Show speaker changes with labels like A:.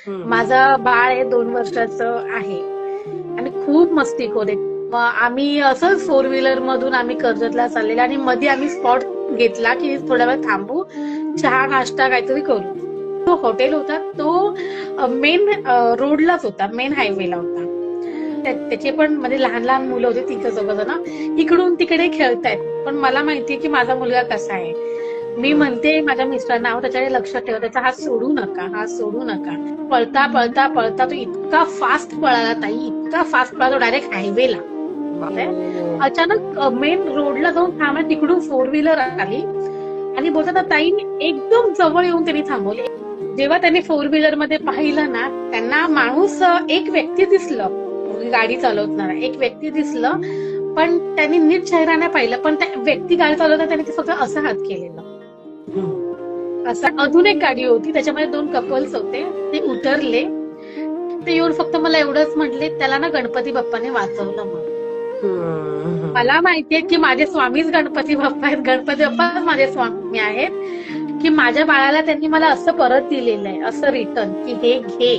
A: माझा बाळ आहे 2 वर्षाचं आहे आणि खूप मस्तीखोर आहे. मग आम्ही असंच 4 व्हीलर मधून आम्ही कर्जतला चाललेलो आणि मध्ये आम्ही स्पॉट घेतला की थोड्या वेळ थांबू, चहा नाश्ता काहीतरी करू. तो हॉटेल होता तो मेन रोडलाच होता, मेन हायवेला होता. त्याचे पण म्हणजे लहान लहान मुलं होते, तिघ जण इकडून तिकडे खेळतायत. पण मला माहितीये की माझा मुलगा कसा आहे. मी म्हणते माझ्या मिस्टरांना, अहो त्याच्याकडे लक्ष ठेवा, त्याचा हात सोडू नका, हात सोडू नका. पळता पळता पळता तो इतका फास्ट पळाला ताई, इतका फास्ट पळाला, डायरेक्ट हायवेला. अचानक मेन रोडला जाऊन थांबला, तिकडून 4 व्हीलर आली आणि बोलतात ताई एकदम जवळ येऊन त्यांनी थांबवले. जेव्हा त्यांनी 4 व्हीलर मध्ये पाहिलं ना, त्यांना माणूस एक व्यक्ती दिसलं, गाडी चालवणारा एक व्यक्ती दिसलं, पण त्यांनी नीट चेहरा नाही पाहिलं. पण त्या व्यक्ती गाडी चालवताना त्यांनी फक्त असं हात केलेलं. असं अजून एक गाडी होती, त्याच्यामध्ये 2 कपल्स होते, ते उतरले. ते येऊन फक्त मला एवढंच म्हटले, त्याला ना गणपती बाप्पाने वाचवलं म्हणून. मला माहितीये की माझे स्वामीच गणपती बाप्पा आहेत, गणपती बाप्पाच माझे स्वामी आहेत, की माझ्या बाळाला त्यांनी मला असं परत दिलेलं आहे, असं रिटर्न की हे घे.